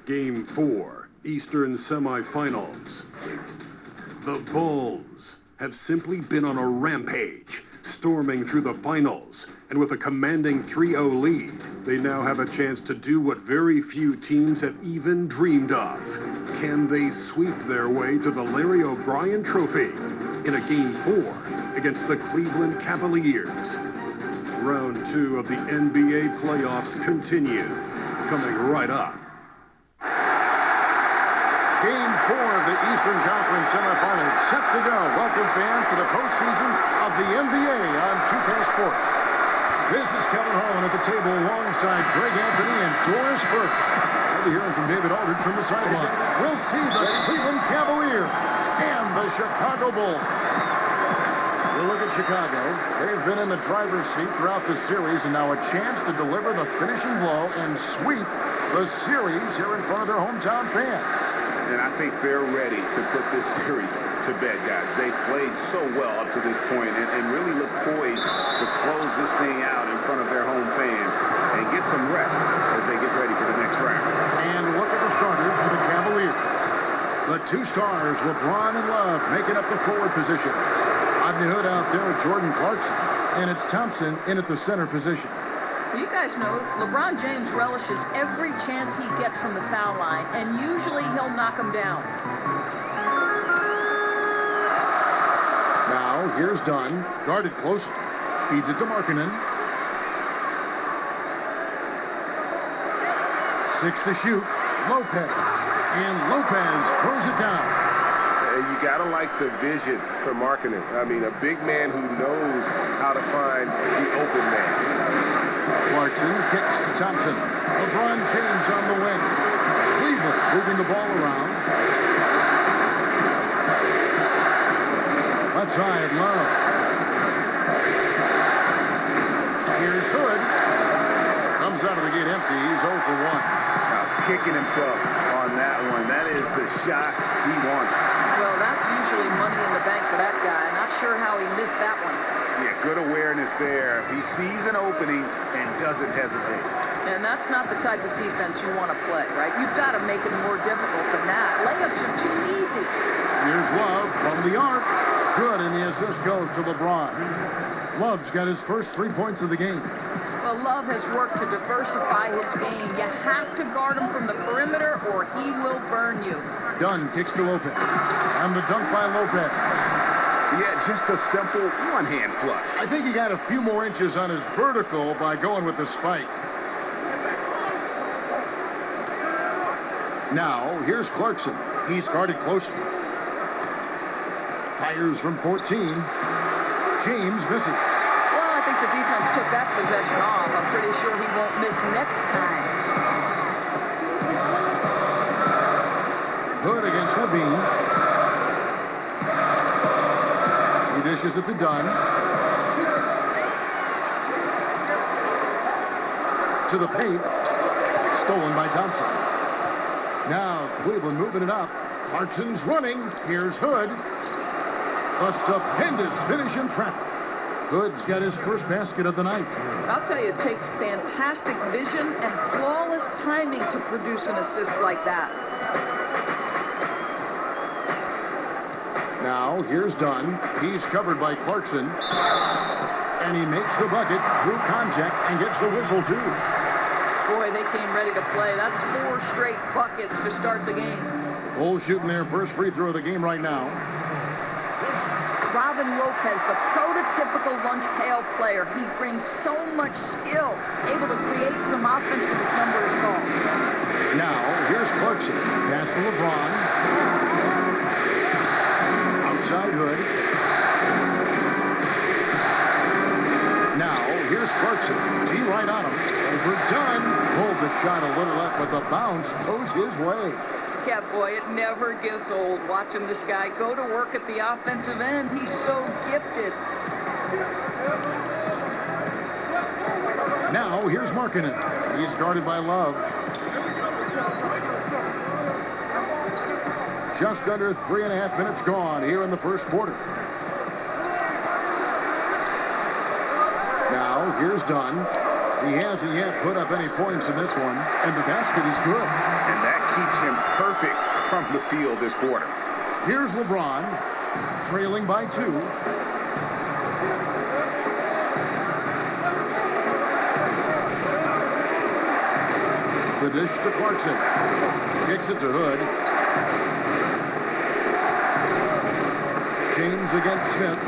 Game 4, Eastern semifinals. The Bulls have simply been on a rampage, storming through the finals. And with a commanding 3-0 lead, they now have a chance to do what very few teams have even dreamed of. Can they sweep their way to the Larry O'Brien Trophy in a Game 4 against the Cleveland Cavaliers? Round 2 of the NBA playoffs continue, coming right up. Game 4 of the Eastern Conference semifinals set to go. Welcome fans to the postseason of the NBA on 2K Sports. This is Kevin Harlan at the table alongside Greg Anthony and Doris Burke. We'll be hearing from David Aldridge from the sideline. We'll see the Cleveland Cavaliers and the Chicago Bulls. We'll look at Chicago. They've been in the driver's seat throughout the series, and now a chance to deliver the finishing blow and sweep the series here in front of their hometown fans. And I think they're ready to put this series to bed, guys. They played so well up to this point and really look poised to close this thing out in front of their home fans and get some rest as they get ready for the next round. And look at the starters for the Cavaliers. The two stars, LeBron and Love, making up the forward positions. Rodney Hood out there with Jordan Clarkson, and it's Thompson in at the center position. You guys know LeBron James relishes every chance he gets from the foul line, and usually he'll knock him down. Now, here's Dunn, guarded closely, feeds it to Markkanen. 6 to shoot, Lopez, and Lopez throws it down. You got to like the vision for Markkanen. I mean, a big man who knows how to find the open man. Clarkson kicks to Thompson. LeBron James on the wing. Cleveland moving the ball around. Left side, Love. Here's Hood. Comes out of the gate empty. He's 0 for 1. Now kicking himself on that one. That is the shot he wanted. Well, that's usually money in the bank for that guy. Not sure how he missed that one. Yeah, good awareness there. He sees an opening and doesn't hesitate. And that's not the type of defense you want to play, right? You've got to make it more difficult than that. Layups are too easy. Here's Love from the arc. Good, and the assist goes to LeBron. Love's got his first 3 points of the game. Well, Love has worked to diversify his game. You have to guard him from the perimeter or he will burn you. Dunn kicks to Lopez. And the dunk by Lopez. Yeah, just a simple one-hand flush. I think he got a few more inches on his vertical by going with the spike. Now, here's Clarkson. He's guarded closely. Fires from 14. James misses. Well, I think the defense took that possession off. I'm pretty sure he won't miss next time. Hood against Levine. He dishes it to Dunn. To the paint. Stolen by Thompson. Now Cleveland moving it up. Clarkson's running. Here's Hood. A stupendous finish in traffic. Hood's got his first basket of the night. I'll tell you, it takes fantastic vision and flawless timing to produce an assist like that. Now, here's Dunn. He's covered by Clarkson. And he makes the bucket through contact and gets the whistle, too. Boy, they came ready to play. That's 4 straight buckets to start the game. Bulls shooting their first free throw of the game right now. Robin Lopez, the prototypical lunch pail player. He brings so much skill, able to create some offense when his number is called. Now, here's Clarkson. Pass to LeBron. Outside Hood. Now, here's Clarkson. T right on him. Over Dunn. Pulled the shot a little left, but the bounce goes his way. Yeah, boy, it never gets old watching this guy go to work at the offensive end. He's so gifted. Now, here's Markkanen. He's guarded by Love. Just under 3.5 minutes gone here in the first quarter. Now, here's Dunn. He hasn't yet put up any points in this one, and the basket is good. And that keeps him perfect from the field this quarter. Here's LeBron, trailing by 2. The dish to Clarkson. Kicks it to Hood. James against Smith.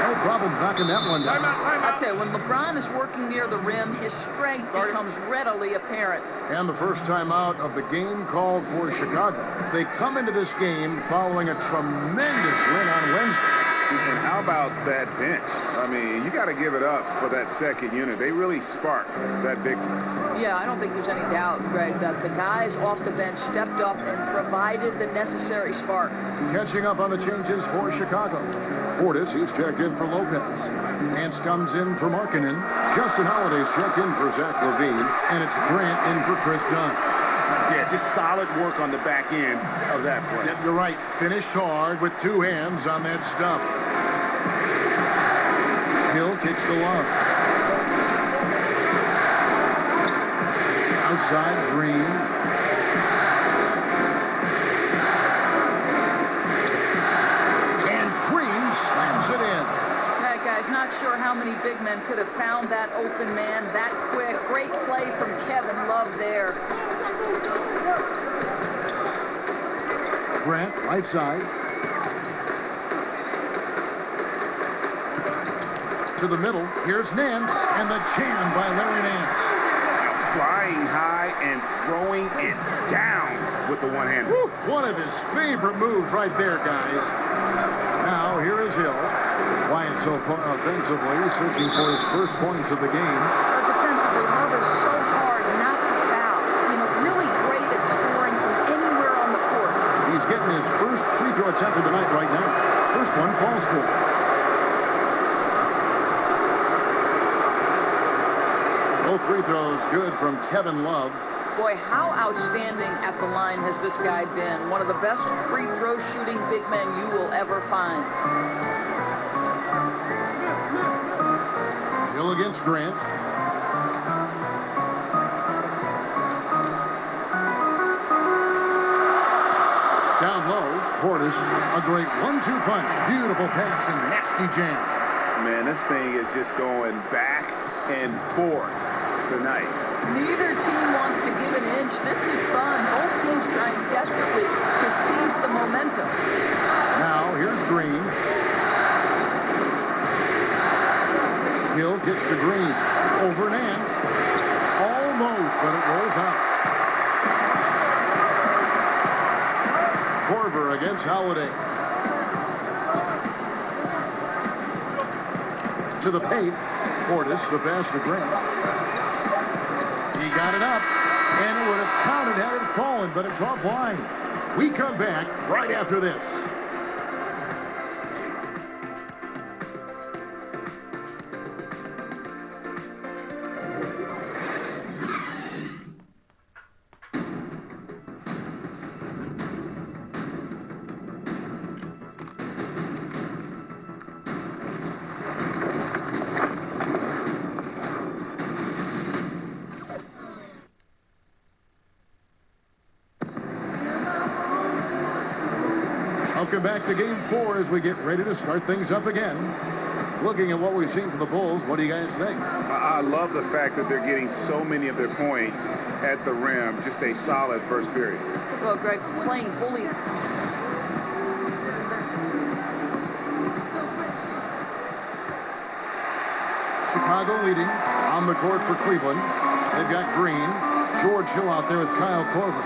No problem knocking that one down. I tell you, when LeBron is working near the rim, his strength becomes readily apparent. And the first time out of the game called for Chicago. They come into this game following a tremendous win on Wednesday. And how about that bench? I mean, you got to give it up for that second unit. They really sparked that victory. Yeah, I don't think there's any doubt, Greg, that the guys off the bench stepped up and provided the necessary spark. Catching up on the changes for Chicago. Portis, he's checked in for Lopez. Nance comes in for Markkanen. Justin Holiday's checked in for Zach LaVine. And it's Grant in for Chris Dunn. Yeah, just solid work on the back end of that play. Yeah, you're right. Finished hard with 2 hands on that stuff. Hill kicks to Love. Outside, Green. And Green slams it in. That guy's not sure how many big men could have found that open man that quick. Great play from Kevin Love there. Grant, right side. To the middle. Here's Nance. And the jam by Larry Nance. Flying high and throwing it down with the one-hand. One of his favorite moves right there, guys. Now, here is Hill. Wyatt so far offensively, searching for his first points of the game. Defensively, Love is so hard not to foul. You know, really great at scoring from anywhere on the court. He's getting his first free throw attempt of the night right now. First one falls for. Both free throws good from Kevin Love. Boy, how outstanding at the line has this guy been. One of the best free throw shooting big men you will ever find. Hill against Grant. Down low, Portis, a great 1-2 punch. Beautiful pass and nasty jam. Man, this thing is just going back and forth tonight. Neither team wants to give an inch. This is fun. Both teams trying desperately to seize the momentum. Now, here's Green. Hill gets to Green. Over Nance. Almost, but it rolls out. Korver against Holiday. To the paint. Portis, the pass to Grant. He got it up, and it would have counted had it fallen, but it's offline. We come back right after this. Welcome back to Game 4 as we get ready to start things up again. Looking at what we've seen from the Bulls, what do you guys think? I love the fact that they're getting so many of their points at the rim. Just a solid first period. Well, Greg, playing bully. Chicago leading on the court for Cleveland. They've got Green, George Hill out there with Kyle Korver.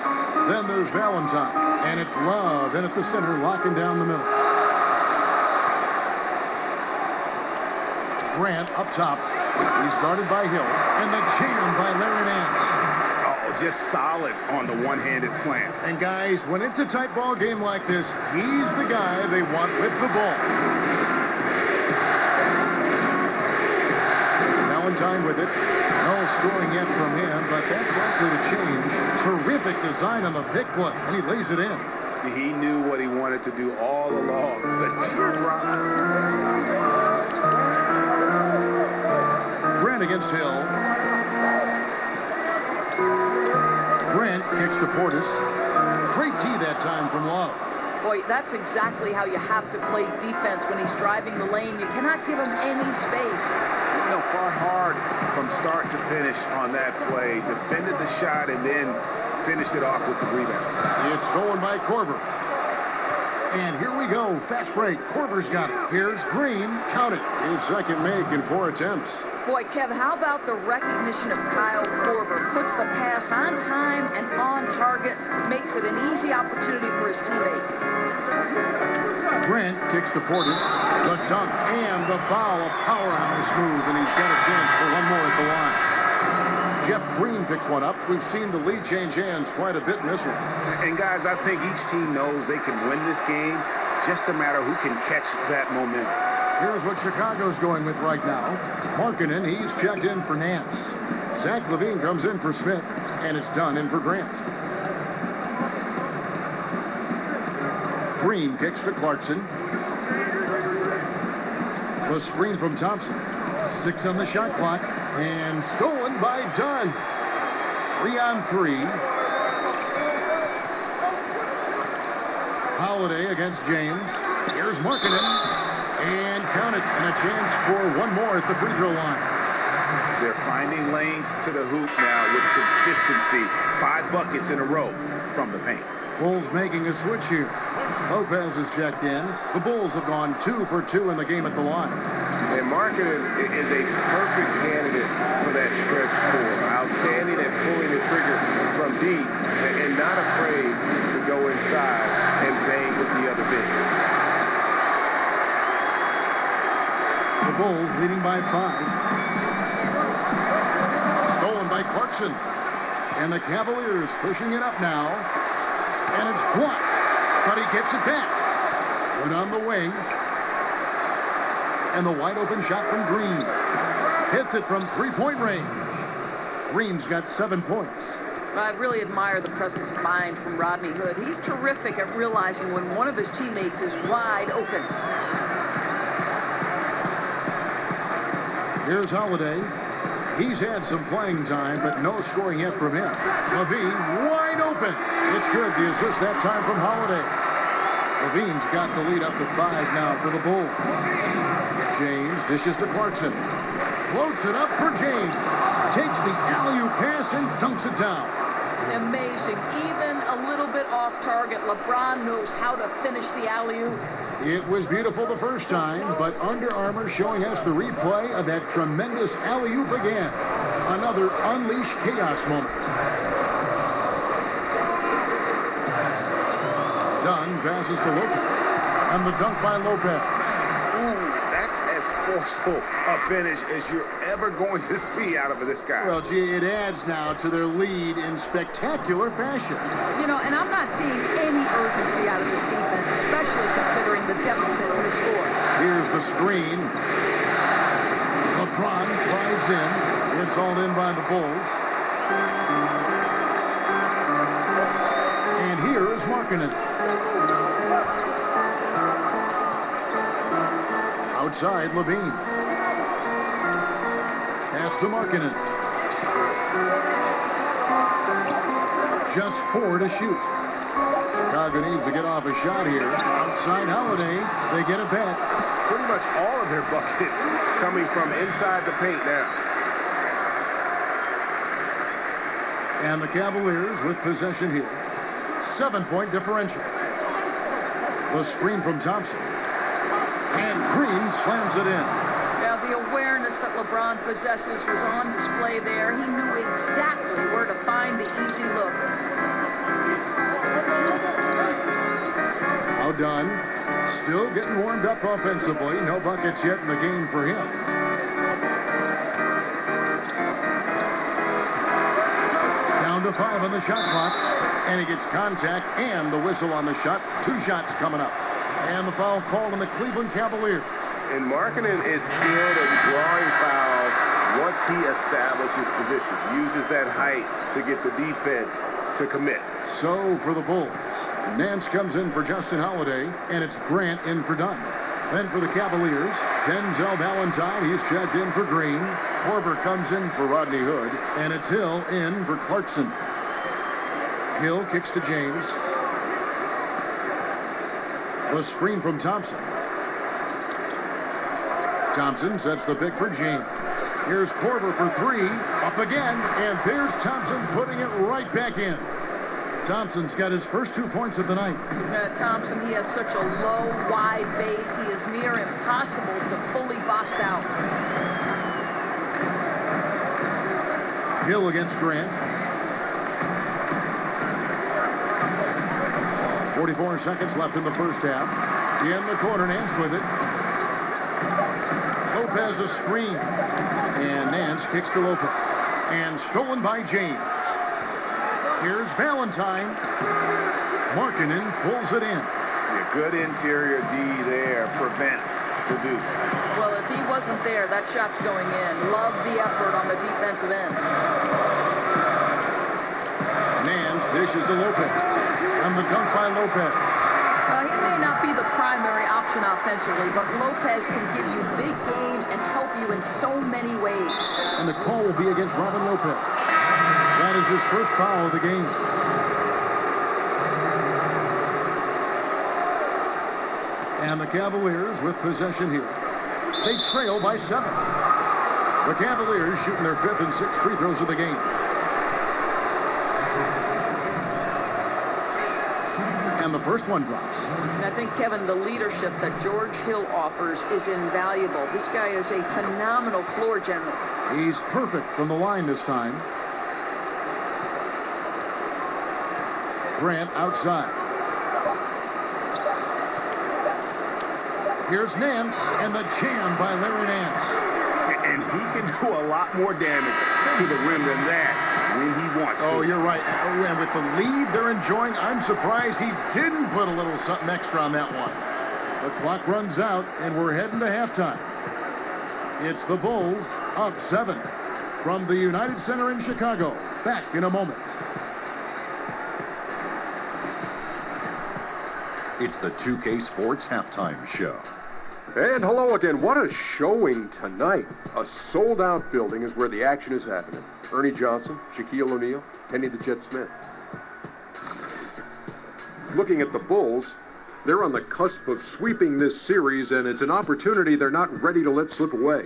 Then there's Valentine. And it's Love in at the center, locking down the middle. Grant up top. He's guarded by Hill. And the jam by Larry Nance. Oh, just solid on the one-handed slam. And guys, when it's a tight ball game like this, he's the guy they want with the ball. Valentine with it. No scoring yet from him, but that's likely to change. Terrific design on the pick play, and he lays it in. He knew what he wanted to do all along. The teardrop. Grant against Hill. Grant kicks to Portis. Great D that time from Love. Boy, that's exactly how you have to play defense when he's driving the lane. You cannot give him any space. You know, fought hard from start to finish on that play. Defended the shot and then finished it off with the rebound. It's stolen by Korver. And here we go. Fast break. Korver's got it. Here's Green. Count it. His second make in 4 attempts. Boy, Kev, how about the recognition of Kyle Korver? Puts the pass on time and on target. Makes it an easy opportunity for his teammate. Grant kicks to Portis. The dunk and the foul. A powerhouse move, and he's got a chance for one more at the line. Jeff Green picks one up. We've seen the lead change hands quite a bit in this one. And guys, I think each team knows they can win this game. Just a matter who can catch that momentum. Here's what Chicago's going with right now. Markkanen, he's checked in for Nance. Zach LaVine comes in for Smith, and it's done in for Grant. Green kicks to Clarkson. The screen from Thompson. 6 on the shot clock, and stolen by Dunn. 3-on-3. Holiday against James. Here's Markkanen. And count it, and a chance for one more at the free throw line. They're finding lanes to the hoop now with consistency. 5 buckets in a row from the paint. Bulls making a switch here. Lopez is checked in. The Bulls have gone 2 for 2 in the game at the line. And Markkanen is a perfect candidate for that stretch 4. Outstanding at pulling the trigger from deep and not afraid to go inside and bang with the other big. The Bulls leading by 5. Stolen by Clarkson. And the Cavaliers pushing it up now. And it's blocked. But he gets it back. Good on the wing. And the wide open shot from Green. Hits it from 3-point range. Green's got 7 points. I really admire the presence of mind from Rodney Hood. He's terrific at realizing when one of his teammates is wide open. Here's Holiday. He's had some playing time, but no scoring yet from him. LaVine wide open. It's good. The assist that time from Holiday. LaVine's got the lead up to 5 now for the Bulls. James dishes to Clarkson. Floats it up for James. Takes the alley-oop pass and dunks it down. Amazing. Even a little bit off target, LeBron knows how to finish the alley-oop. It was beautiful the first time, but Under Armour showing us the replay of that tremendous alley-oop again. Another unleash chaos moment. Dunn passes to Lopez. And the dunk by Lopez. Ooh, that's as forceful a finish as you're ever going to see out of this guy. Well, gee, it adds now to their lead in spectacular fashion. You know, and I'm not seeing any urgency out of this defense, especially considering the deficit in the score. Here's the screen. LeBron drives in. It's hauled in by the Bulls. And here is Markkanen. Outside, LaVine. Pass to Markkanen. Just 4 to shoot. Chicago needs to get off a shot here. Outside Holiday. They get it back. Pretty much all of their buckets coming from inside the paint now. And the Cavaliers with possession here. 7-point differential. The screen from Thompson. And Green slams it in. Now, the awareness that LeBron possesses was on display there. He knew exactly where to find the easy look. Now Dunn, still getting warmed up offensively. No buckets yet in the game for him. Down to 5 on the shot clock. And he gets contact and the whistle on the shot. 2 shots coming up. And the foul called on the Cleveland Cavaliers. And Markkanen is skilled at drawing fouls once he establishes position. Uses that height to get the defense to commit. So for the Bulls, Nance comes in for Justin Holiday, and it's Grant in for Dunn. Then for the Cavaliers, Denzel Valentine, he's checked in for Green. Korver comes in for Rodney Hood, and it's Hill in for Clarkson. Hill kicks to James. The screen from Thompson. Thompson sets the pick for James. Here's Korver for three. Up again, and there's Thompson putting it right back in. Thompson's got his first 2 points of the night. Thompson, he has such a low, wide base. He is near impossible to fully box out. Hill against Grant. 44 seconds left in the first half. In the corner, Nance with it. Lopez a screen. And Nance kicks to Lopez. And stolen by James. Here's Valentine. Markkinen pulls it in. Yeah, good interior D there prevents the deuce. Well, if he wasn't there, that shot's going in. Love the effort on the defensive end. Nance dishes to Lopez. And the dunk by Lopez. He may not be the primary option offensively, but Lopez can give you big games and help you in so many ways. And the call will be against Robin Lopez. That is his first foul of the game. And the Cavaliers with possession here. They trail by 7. The Cavaliers shooting their 5th and 6th free throws of the game. And the first one drops. And I think, Kevin, the leadership that George Hill offers is invaluable. This guy is a phenomenal floor general. He's perfect from the line this time. Grant outside. Here's Nance, and the jam by Larry Nance. And he can do a lot more damage to the rim than that when he wants to. Oh, you're right. And with the lead they're enjoying, I'm surprised he didn't put a little something extra on that one. The clock runs out, and we're heading to halftime. It's the Bulls up 7 from the United Center in Chicago. Back in a moment. It's the 2K Sports Halftime Show. And hello again. What a showing tonight. A sold-out building is where the action is happening. Ernie Johnson, Shaquille O'Neal, Penny the Jet Smith. Looking at the Bulls, they're on the cusp of sweeping this series, and it's an opportunity they're not ready to let slip away.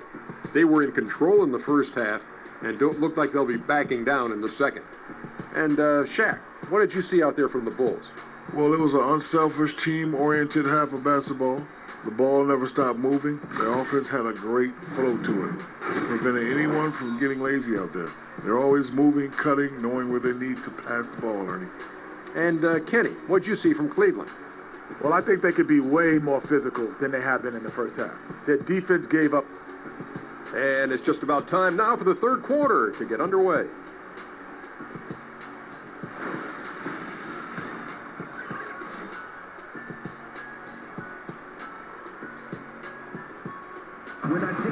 They were in control in the first half and don't look like they'll be backing down in the second. And, Shaq, what did you see out there from the Bulls? Well, it was an unselfish, team-oriented half of basketball. The ball never stopped moving. Their offense had a great flow to it, preventing anyone from getting lazy out there. They're always moving, cutting, knowing where they need to pass the ball, Ernie. And, Kenny, what'd you see from Cleveland? Well, I think they could be way more physical than they have been in the first half. Their defense gave up. And it's just about time now for the third quarter to get underway.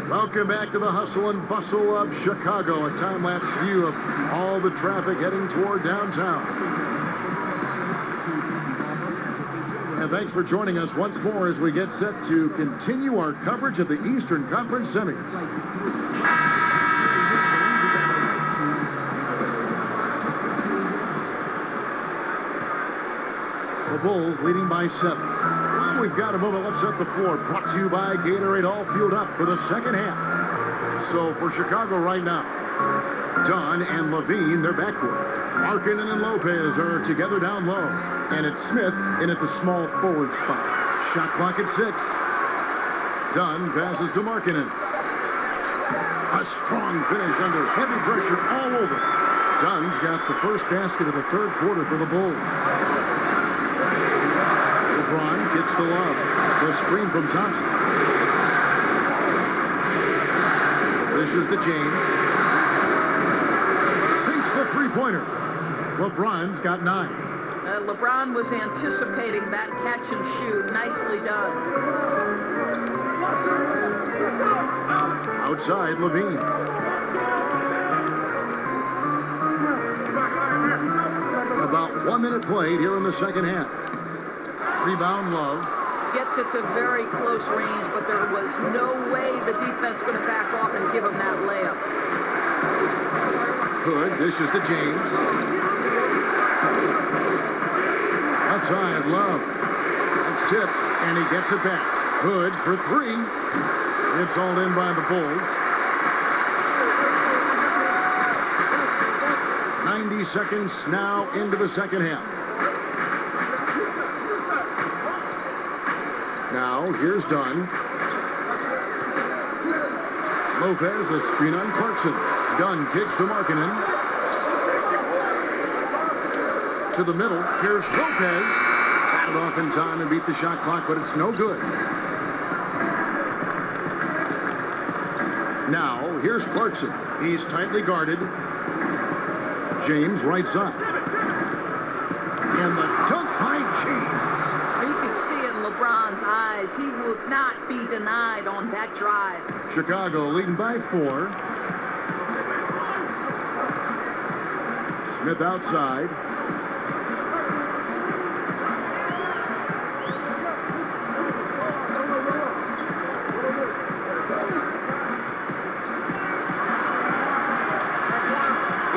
Welcome back to the hustle and bustle of Chicago. A time-lapse view of all the traffic heading toward downtown. And thanks for joining us once more as we get set to continue our coverage of the Eastern Conference semis. The Bulls leading by 7. Well, we've got a moment. Let's set the floor. Brought to you by Gatorade, all fueled up for the second half. So for Chicago right now, Dunn and Levine, they're backcourt. Markkinen and Lopez are together down low. And it's Smith in at the small forward spot. Shot clock at 6. Dunn passes to Markkinen. A strong finish under heavy pressure all over. Dunn's got the first basket of the third quarter for the Bulls. LeBron gets to Love. The screen from Thompson. Dishes to James. Sinks the three-pointer. LeBron's got 9. LeBron was anticipating that catch and shoot. Nicely done. Outside, Levine. About 1 minute played here in the second half. Rebound, Love. Gets it to very close range, but there was no way the defense going to back off and give him that layup. Hood dishes to James. Outside, Love. It's tipped, and he gets it back. Hood for three. It's all in by the Bulls. 90 seconds now into the second half. Now, here's Dunn. Lopez, a screen on Clarkson. Dunn kicks to Markkanen. To the middle. Here's Lopez. Got it off in time and beat the shot clock, but it's no good. Now, here's Clarkson. He's tightly guarded. James right side. And the dunk by James. You can see it in LeBron's eyes. He would not be denied on that drive. Chicago leading by 4. Smith outside.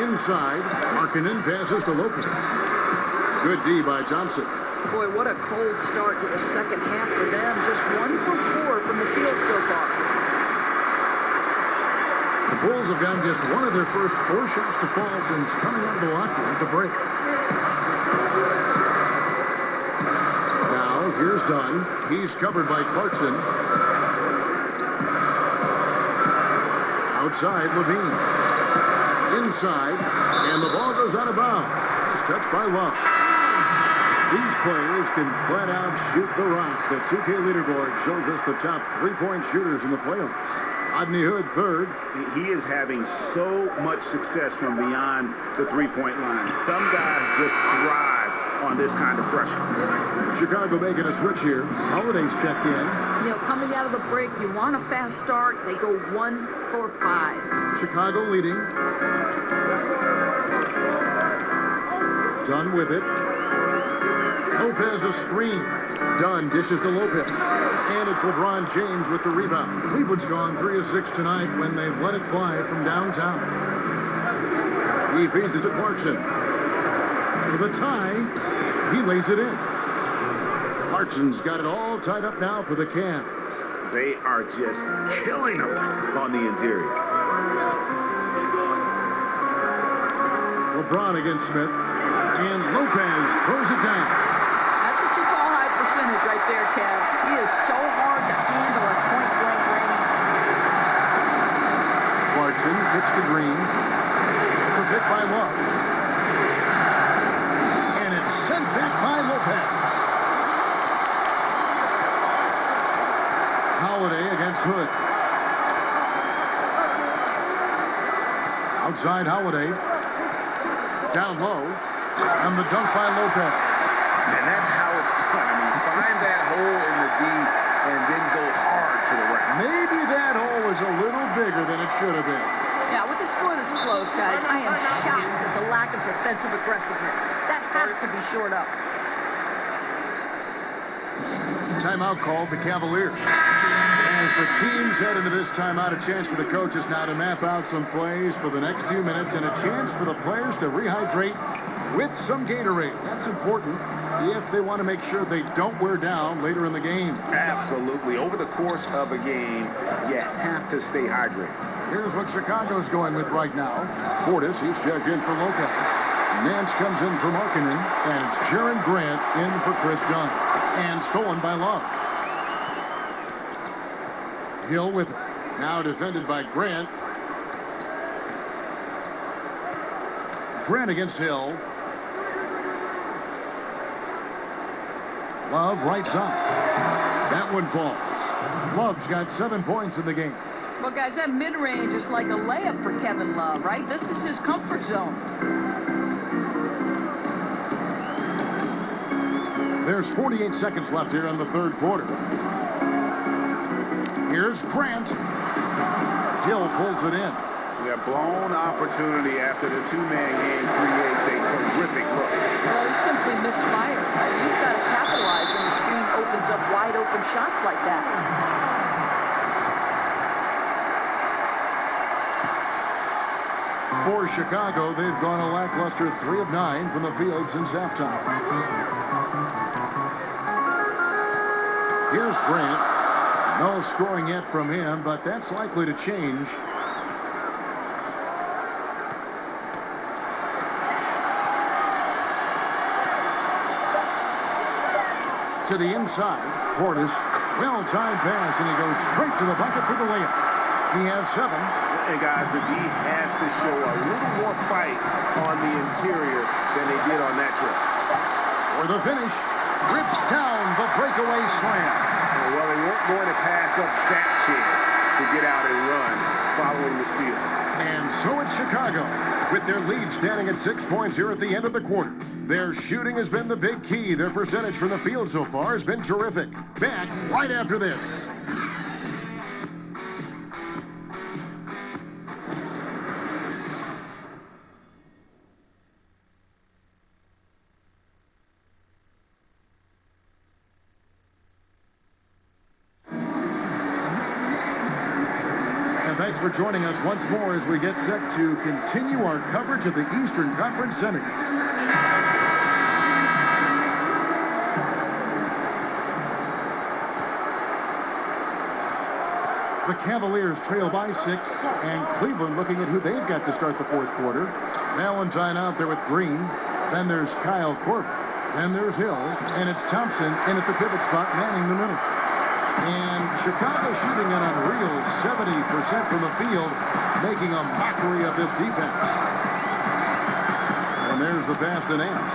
Inside, Markkanen passes to Lopez. Good D by Thompson. Boy, what a cold start to the second half for them. Just 1 for 4 from the field so far. The Bulls have gotten just one of their first 4 shots to fall since coming out of the locker at the break. Now, here's Dunn. He's covered by Clarkson. Outside, Levine. Inside, and the ball goes out of bounds. It's touched by Love. These players can flat out shoot the rock. The 2K leaderboard shows us the top 3-point shooters in the playoffs. Rodney Hood, third. He is having so much success from beyond the three-point line. Some guys just thrive on this kind of pressure. Chicago making a switch here. Holiday's checked in. You know, coming out of the break, you want a fast start. They go 1 for 5. Chicago leading. Dunn with it. Lopez a screen. Dunn dishes to Lopez. And it's LeBron James with the rebound. Cleveland's gone 3 of 6 tonight when they've let it fly from downtown. He feeds it to Clarkson. With a tie, he lays it in. Clarkson's got it all tied up now for the Cavs. They are just killing them on the interior. LeBron against Smith. And Lopez throws it down. That's what you call high percentage right there, Kev. He is so hard to handle at point-blank range. Clarkson kicks to Green. It's a pick by Love. And it's sent back by Lopez. Holiday against Hood. Outside Holiday. Down low. And the dunk by Lopez. And that's how it's done. I mean, find that hole in the D and then go hard to the right. Maybe that hole was a little bigger than it should have been. Yeah, with the score this close, guys, I am shocked at the lack of defensive aggressiveness. That has to be shored up. Timeout called the Cavaliers. As the teams head into this timeout, a chance for the coaches now to map out some plays for the next few minutes and a chance for the players to rehydrate with some Gatorade. That's important if they want to make sure they don't wear down later in the game. Absolutely. Over the course of a game, you have to stay hydrated. Here's what Chicago's going with right now. Portis, he's checked in for Lopez. Nance comes in for Markkanen, and it's Jaren Grant in for Chris Dunn. And stolen by Love. Hill with it. Now defended by Grant. Grant against Hill. Love right side. That one falls. Love's got 7 points in the game. Well, guys, that mid-range is like a layup for Kevin Love, right? This is his comfort zone. There's 48 seconds left here in the third quarter. Here's Grant. Hill pulls it in. Yeah, blown opportunity after the two-man game creates a terrific look. Well, he simply misfired. You've got to capitalize when the screen opens up wide open shots like that. For Chicago, they've gone a lackluster 3 of 9 from the field since halftime. Here's Grant. No scoring yet from him, but that's likely to change. To the inside, Portis, well-timed pass, and he goes straight to the bucket for the layup. He has 7. And guys, the D has to show a little more fight on the interior than they did on that trip. For the finish, rips down the breakaway slam. Well, they weren't going to pass up that chance to get out and run following the steal. And so it's Chicago, with their lead standing at 6 points here at the end of the quarter. Their shooting has been the big key. Their percentage from the field so far has been terrific. Back right after this. Thanks for joining us once more as we get set to continue our coverage of the Eastern Conference Semis. The Cavaliers trail by 6, and Cleveland looking at who they've got to start the fourth quarter. Valentine out there with Green. Then there's Kyle Korver. Then there's Hill, and it's Thompson in at the pivot spot, manning the middle. And Chicago shooting an unreal 70% from the field, making a mockery of this defense. And there's the pass to Nance.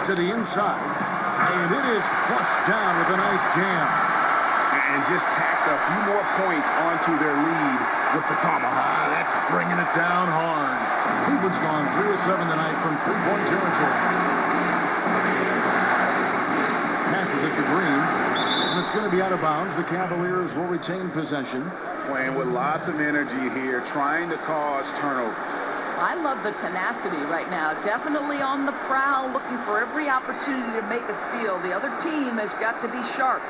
To the inside. And it is flushed down with a nice jam. And just tacks a few more points onto their lead with the tomahawk. That's bringing it down hard. Cleveland's gone 3 of 7 tonight from three-point territory. Passes it to Green, and it's going to be out of bounds. The Cavaliers will retain possession. Playing with lots of energy here, trying to cause turnovers. I love the tenacity right now. Definitely on the prowl, looking for every opportunity to make a steal. The other team has got to be sharp.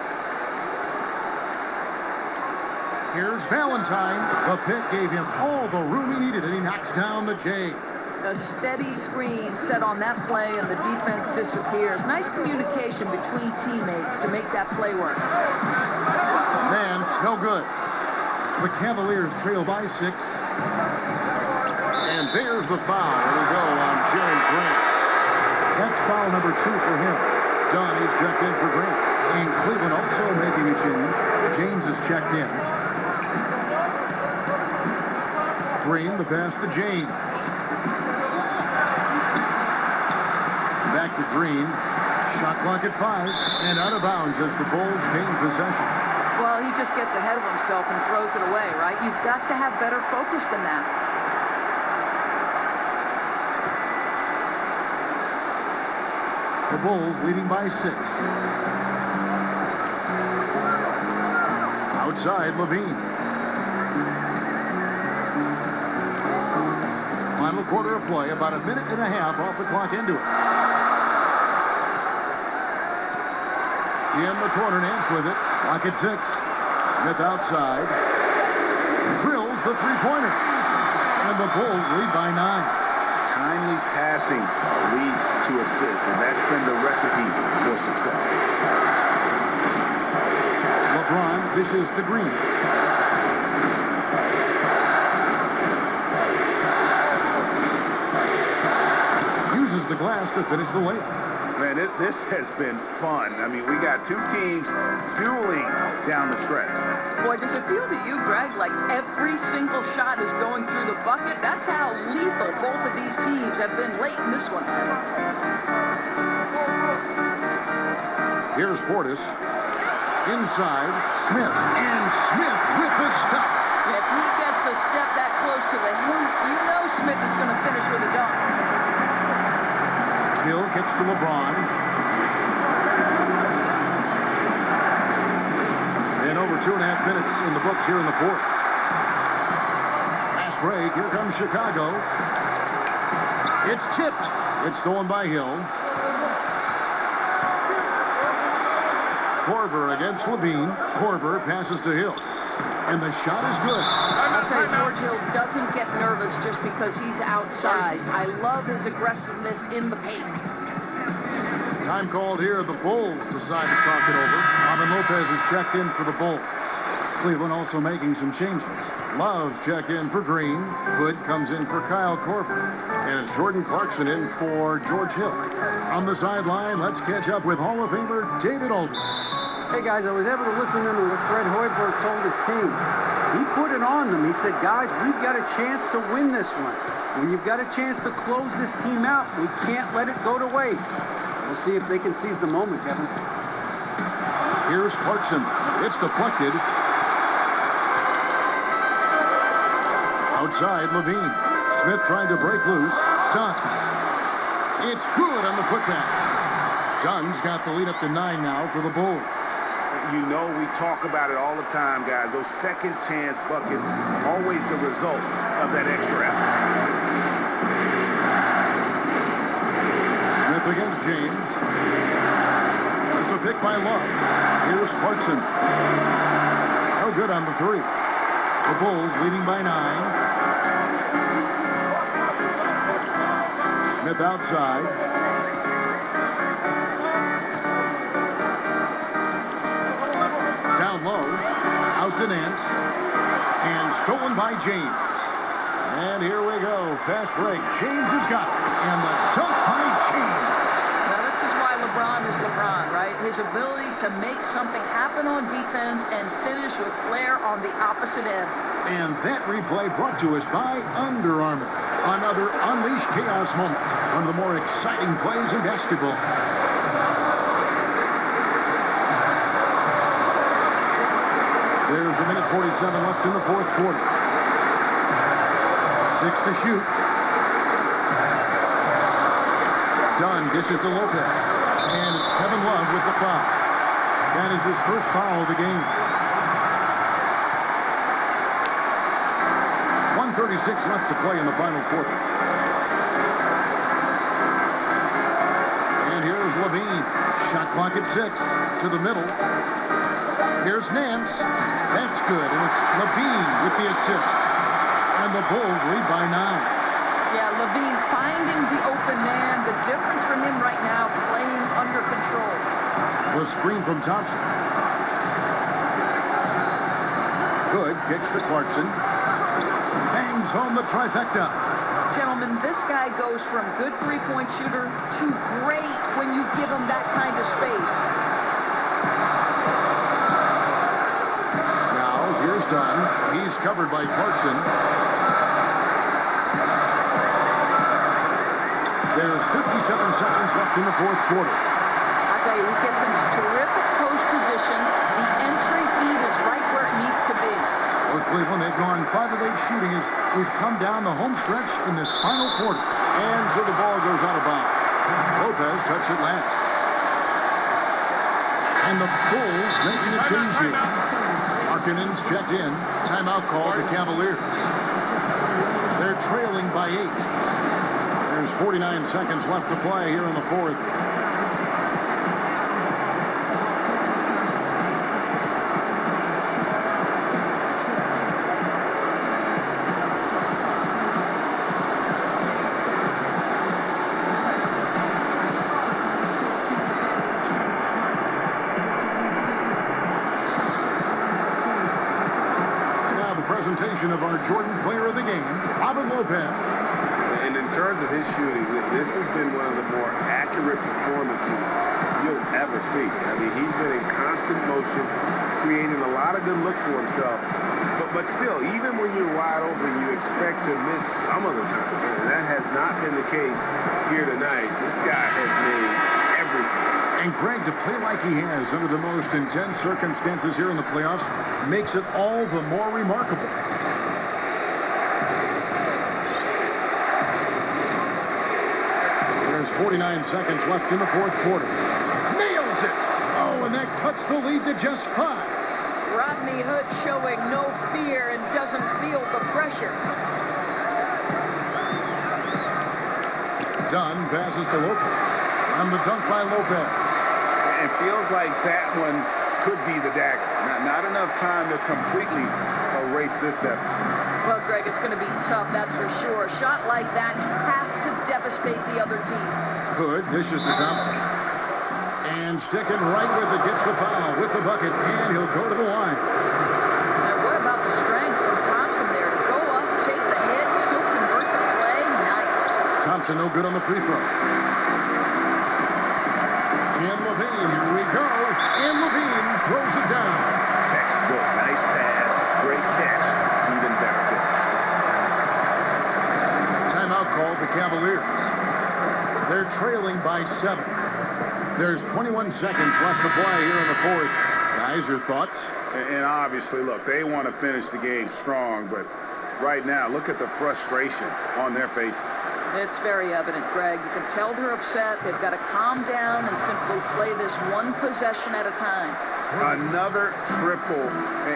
Here's Valentine. The pick gave him all the room he needed, and he knocks down the J. A steady screen set on that play, and the defense disappears. Nice communication between teammates to make that play work. Nance, no good. The Cavaliers trail by 6. And there's the foul. It'll go on Jerry Grant. That's foul number 2 for him. Dunn is checked in for Grant. And Cleveland also making a change. James is checked in. Green, the pass to James. Back to Green. Shot clock at 5. And out of bounds as the Bulls gain possession. Well, he just gets ahead of himself and throws it away, right? You've got to have better focus than that. The Bulls leading by 6. Outside, Levine. Final quarter of play, about a minute and a half off the clock into it. In the corner, Nance with it. Clock at 6. Smith outside. Drills the three-pointer. And the Bulls lead by 9. Timely passing leads to assists, and that's been the recipe for success. LeBron dishes to Green. Uses the glass to finish the layup. Man, this has been fun. I mean, we got two teams dueling down the stretch. Boy, does it feel to you, Greg, like every single shot is going through the bucket? That's how lethal both of these teams have been late in this one. Here's Portis. Inside, Smith. And Smith with the stop. If he gets a step that close to the hoop, you know Smith is going to finish with a dunk. Hill gets to LeBron. And over 2.5 minutes in the books here in the fourth. break. Here comes Chicago. It's tipped. It's stolen by Hill. Korver against Levine. Korver passes to Hill. And the shot is good. I'll tell you, George Hill doesn't get nervous just because he's outside. I love his aggressiveness in the paint. Time called here. The Bulls decide to talk it over. Robin Lopez is checked in for the Bulls. Cleveland also making some changes. Love's check in for Green. Hood comes in for Kyle Korver. And it's Jordan Clarkson in for George Hill. On the sideline, let's catch up with Hall of Famer David Aldridge. Hey, guys, I was able to listen to what Fred Hoiberg told his team. He put it on them. He said, guys, we've got a chance to win this one. When you've got a chance to close this team out, we can't let it go to waste. We'll see if they can seize the moment, Kevin. Here's Clarkson. It's deflected. Outside, Levine. Smith trying to break loose. Dunn. It's good on the putback. Dunn's got the lead up to 9 now for the Bulls. You know, we talk about it all the time, guys. Those second chance buckets, always the result of that extra effort. Smith against James. That's a pick by Love. Here's Clarkson. No good on the 3. The Bulls leading by 9. Smith outside. Down low. Out to Nance. And stolen by James. And here we go. Fast break. James has got it. And the dunk by James. Now, this is why LeBron is LeBron, right? His ability to make something happen on defense and finish with flair on the opposite end. And that replay brought to us by Under Armour. Another Unleash Chaos moment. One of the more exciting plays in basketball. There's a minute 47 left in the fourth quarter. 6 to shoot. Dunn dishes to Lopez. And it's Kevin Love with the foul. That is his first foul of the game. 1:36 left to play in the final quarter. And here's Levine. Shot clock at 6. To the middle. Here's Nance. That's good. And it's Levine with the assist. And the Bulls lead by 9. Yeah, Levine finding the open man. The difference from him right now, playing under control. The screen from Thompson. Good. Kicks to Clarkson. Bangs home the trifecta. Gentlemen, this guy goes from good three-point shooter to great when you give him that kind of space. Now, here's Dunn. He's covered by Clarkson. There's 57 seconds left in the fourth quarter. I tell you, he gets into terrific post position. The entry feed is right where it needs to be. For Cleveland, they've gone 5 of 8 shooting as we've come down the home stretch in this final quarter. And so the ball goes out of bounds. Lopez touched it last. And the Bulls making a change here. Markkanen's checked in. Timeout called the Cavaliers. They're trailing by 8. There's 49 seconds left to play here in the fourth. Presentation of our Jordan Player of the Game, Robin Lopez. And in terms of his shooting, this has been one of the more accurate performances you'll ever see. I mean, he's been in constant motion, creating a lot of good looks for himself. But still, even when you're wide open, you expect to miss some of the time. And that has not been the case here tonight. This guy has made everything. And Greg, to play like he has under the most intense circumstances here in the playoffs makes it all the more remarkable. There's 49 seconds left in the fourth quarter. Nails it! Oh, and that cuts the lead to just 5. Rodney Hood showing no fear and doesn't feel the pressure. Dunn passes to Lopez. And the dunk by Lopez. It feels like that one could be the dagger. Not enough time to completely erase this deficit. Well, Greg, it's going to be tough, that's for sure. A shot like that has to devastate the other team. Hood dishes to Thompson. And sticking right with it, gets the foul with the bucket, and he'll go to the line. And what about the strength from Thompson there to go up, take the hit, still convert the play? Nice. Thompson no good on the free throw. And Levine, here we go. And Levine throws it down. Textbook, nice pass, great catch, even better finish. Timeout called the Cavaliers. They're trailing by 7. There's 21 seconds left to play here in the fourth. Guys, your thoughts? And obviously, look, they want to finish the game strong, but right now, look at the frustration on their faces. It's very evident, Greg. You can tell they're upset. They've got to calm down and simply play this one possession at a time. Another triple,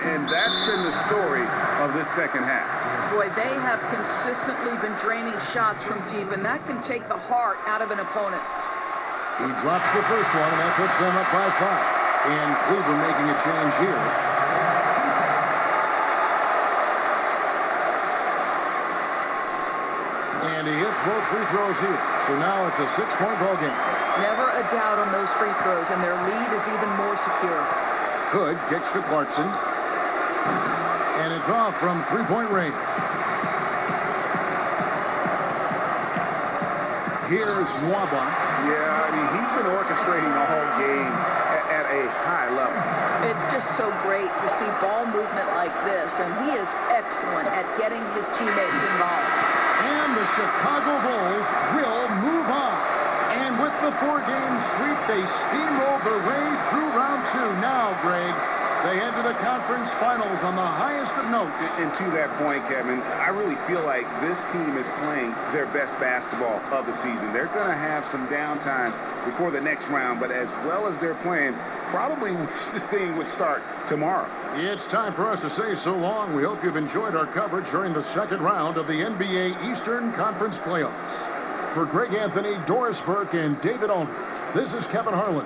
and that's been the story of this second half. Boy, they have consistently been draining shots from deep, and that can take the heart out of an opponent. He drops the first one, and that puts them up by 5. And Cleveland making a change here. And he hits both free throws here. So now it's a 6-point ball game. Never a doubt on those free throws, and their lead is even more secure. Hood kicks to Clarkson. And it's off from 3-point range. Here's Nwaba. Yeah, I mean, he's been orchestrating the whole game at a high level. It's just so great to see ball movement like this, and he is excellent at getting his teammates involved. And the Chicago Bulls will move on. And with the 4-game sweep, they steamroll their way through round 2. Now, Greg, they head to the conference finals on the highest of notes. And to that point, Kevin, I really feel like this team is playing their best basketball of the season. They're going to have some downtime before the next round, but as well as they're playing, probably wish this thing would start tomorrow. It's time for us to say so long. We hope you've enjoyed our coverage during the second round of the NBA Eastern Conference Playoffs. For Greg Anthony, Doris Burke, and David Aldridge, this is Kevin Harlan.